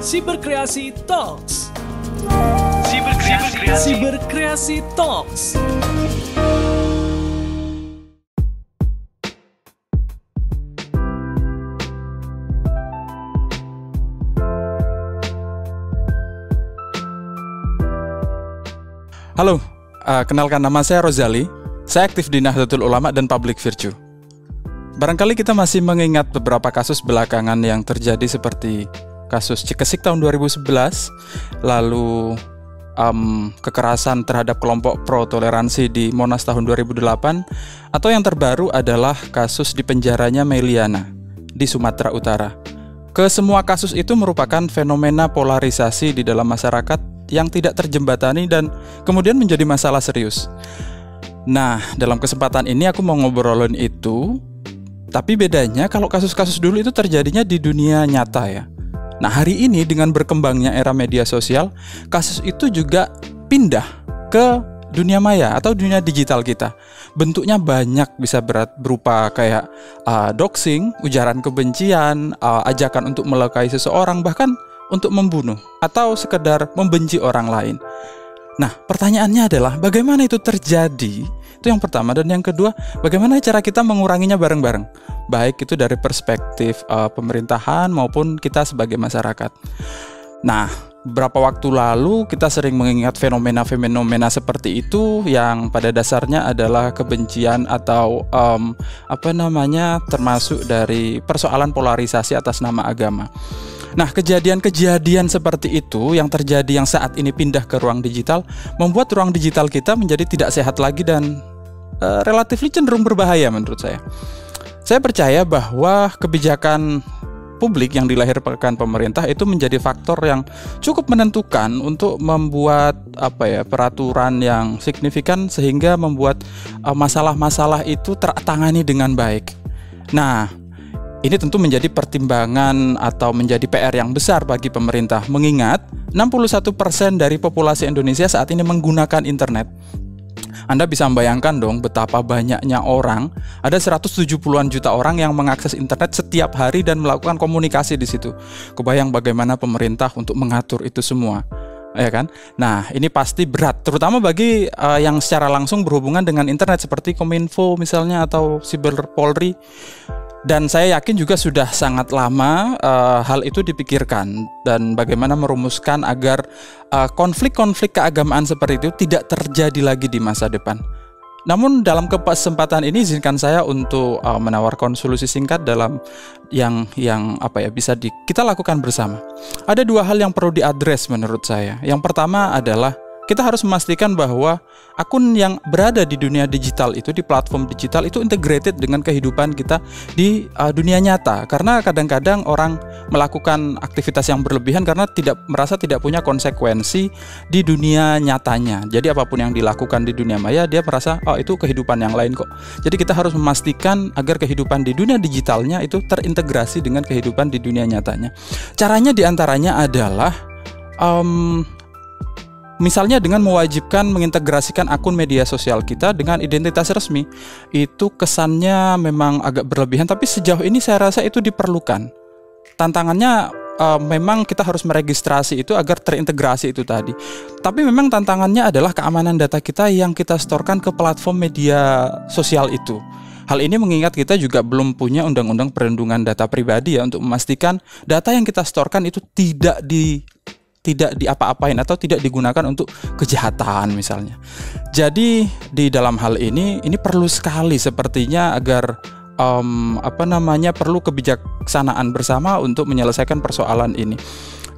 Siberkreasi Talks. Siberkreasi Talks. Halo, kenalkan nama saya Rozali. Saya aktif di Nahdlatul Ulama dan Public Virtue. Barangkali kita masih mengingat beberapa kasus belakangan yang terjadi seperti kasus Cikesik tahun 2011, lalu kekerasan terhadap kelompok pro-toleransi di Monas tahun 2008, atau yang terbaru adalah kasus di penjaranya Meliana di Sumatera Utara. Kesemua kasus itu merupakan fenomena polarisasi di dalam masyarakat yang tidak terjembatani dan kemudian menjadi masalah serius. Nah, dalam kesempatan ini aku mau ngobrolin itu, tapi bedanya kalau kasus-kasus dulu itu terjadinya di dunia nyata ya. Nah, hari ini dengan berkembangnya era media sosial, kasus itu juga pindah ke dunia maya atau dunia digital kita. Bentuknya banyak, bisa berupa kayak doxing, ujaran kebencian, ajakan untuk melukai seseorang, bahkan untuk membunuh atau sekedar membenci orang lain. Nah, pertanyaannya adalah bagaimana itu terjadi? Itu yang pertama. Dan yang kedua, bagaimana cara kita menguranginya bareng-bareng? Baik itu dari perspektif pemerintahan maupun kita sebagai masyarakat. Nah, beberapa waktu lalu kita sering mengingat fenomena-fenomena seperti itu yang pada dasarnya adalah kebencian atau termasuk dari persoalan polarisasi atas nama agama. Nah, kejadian-kejadian seperti itu yang terjadi yang saat ini pindah ke ruang digital membuat ruang digital kita menjadi tidak sehat lagi dan relatif cenderung berbahaya menurut saya. Saya percaya bahwa kebijakan publik yang dilahirkan pemerintah itu menjadi faktor yang cukup menentukan untuk membuat peraturan yang signifikan sehingga membuat masalah-masalah itu tertangani dengan baik. Nah, ini tentu menjadi pertimbangan atau menjadi PR yang besar bagi pemerintah, mengingat 61% dari populasi Indonesia saat ini menggunakan internet. Anda bisa membayangkan dong betapa banyaknya orang, ada 170-an juta orang yang mengakses internet setiap hari dan melakukan komunikasi di situ. Kebayang bagaimana pemerintah untuk mengatur itu semua, ya kan? Nah, ini pasti berat, terutama bagi yang secara langsung berhubungan dengan internet seperti Kominfo misalnya atau Siber Polri. Dan saya yakin juga sudah sangat lama hal itu dipikirkan dan bagaimana merumuskan agar konflik-konflik keagamaan seperti itu tidak terjadi lagi di masa depan. Namun dalam kesempatan ini izinkan saya untuk menawarkan solusi singkat dalam yang bisa kita lakukan bersama. Ada dua hal yang perlu diadres menurut saya. Yang pertama adalah kita harus memastikan bahwa akun yang berada di dunia digital itu, di platform digital itu integrated dengan kehidupan kita di dunia nyata. Karena kadang-kadang orang melakukan aktivitas yang berlebihan karena merasa tidak punya konsekuensi di dunia nyatanya. Jadi apapun yang dilakukan di dunia maya, dia merasa itu kehidupan yang lain kok. Jadi kita harus memastikan agar kehidupan di dunia digitalnya itu terintegrasi dengan kehidupan di dunia nyatanya. Caranya diantaranya adalah misalnya dengan mewajibkan mengintegrasikan akun media sosial kita dengan identitas resmi. Itu kesannya memang agak berlebihan, tapi sejauh ini saya rasa itu diperlukan. Tantangannya memang kita harus meregistrasi itu agar terintegrasi itu tadi. Tapi memang tantangannya adalah keamanan data kita yang kita setorkan ke platform media sosial itu. Hal ini mengingat kita juga belum punya undang-undang perlindungan data pribadi ya, untuk memastikan data yang kita setorkan itu tidak diapa-apain atau tidak digunakan untuk kejahatan misalnya. Jadi di dalam hal ini perlu sekali sepertinya agar perlu kebijaksanaan bersama untuk menyelesaikan persoalan ini.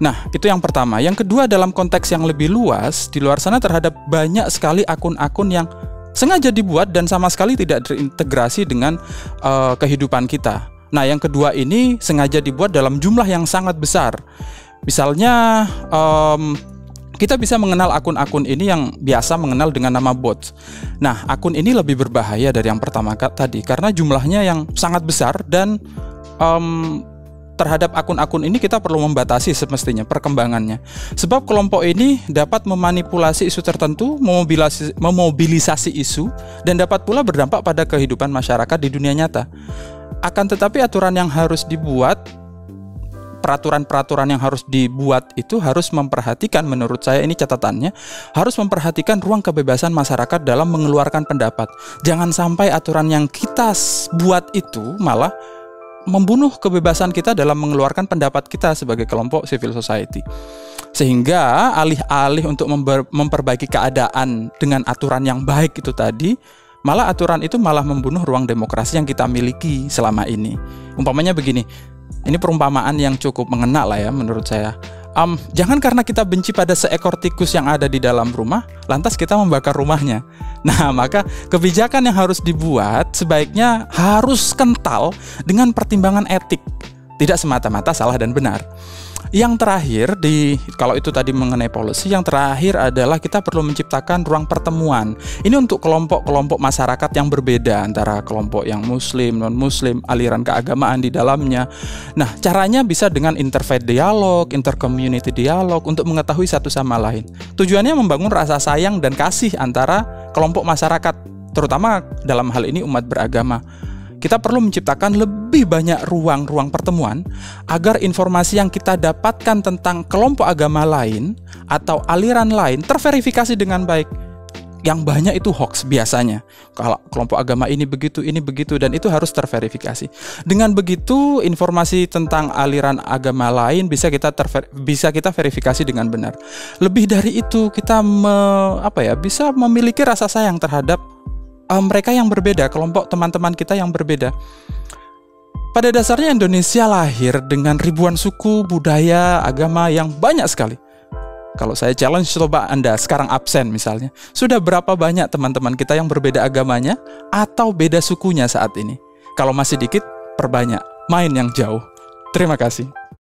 Nah, itu yang pertama. Yang kedua, dalam konteks yang lebih luas, di luar sana terhadap banyak sekali akun-akun yang sengaja dibuat dan sama sekali tidak terintegrasi dengan kehidupan kita. Nah, yang kedua ini sengaja dibuat dalam jumlah yang sangat besar. Misalnya kita bisa mengenal akun-akun ini yang biasa mengenal dengan nama bots. Nah, akun ini lebih berbahaya dari yang pertama tadi karena jumlahnya yang sangat besar dan terhadap akun-akun ini kita perlu membatasi semestinya perkembangannya. Sebab kelompok ini dapat memanipulasi isu tertentu, memobilisasi isu, dan dapat pula berdampak pada kehidupan masyarakat di dunia nyata. Akan tetapi aturan yang harus dibuat peraturan-peraturan yang harus dibuat itu harus memperhatikan, menurut saya ini catatannya, harus memperhatikan ruang kebebasan masyarakat dalam mengeluarkan pendapat. Jangan sampai aturan yang kita buat itu malah membunuh kebebasan kita dalam mengeluarkan pendapat kita sebagai kelompok civil society. Sehingga alih-alih untuk memperbaiki keadaan dengan aturan yang baik itu tadi, malah aturan itu malah membunuh ruang demokrasi yang kita miliki selama ini. Umpamanya begini, ini perumpamaan yang cukup mengena lah ya menurut saya. Jangan karena kita benci pada seekor tikus yang ada di dalam rumah, lantas kita membakar rumahnya. Nah, maka kebijakan yang harus dibuat sebaiknya harus kental dengan pertimbangan etik, tidak semata-mata salah dan benar. Yang terakhir, kalau itu tadi mengenai policy, yang terakhir adalah kita perlu menciptakan ruang pertemuan. Ini untuk kelompok-kelompok masyarakat yang berbeda, antara kelompok yang muslim, non-muslim, aliran keagamaan di dalamnya. Nah, caranya bisa dengan interfaith dialog, intercommunity dialog, untuk mengetahui satu sama lain. Tujuannya membangun rasa sayang dan kasih antara kelompok masyarakat, terutama dalam hal ini umat beragama. Kita perlu menciptakan lebih banyak ruang-ruang pertemuan agar informasi yang kita dapatkan tentang kelompok agama lain atau aliran lain terverifikasi dengan baik. Yang banyak itu hoax biasanya. Kalau kelompok agama ini begitu, dan itu harus terverifikasi. Dengan begitu, informasi tentang aliran agama lain bisa kita verifikasi dengan benar. Lebih dari itu, kita bisa memiliki rasa sayang terhadap mereka yang berbeda, kelompok teman-teman kita yang berbeda. Pada dasarnya Indonesia lahir dengan ribuan suku, budaya, agama yang banyak sekali. Kalau saya challenge, coba Anda sekarang absen misalnya, sudah berapa banyak teman-teman kita yang berbeda agamanya atau beda sukunya saat ini? Kalau masih dikit, perbanyak, main yang jauh. Terima kasih.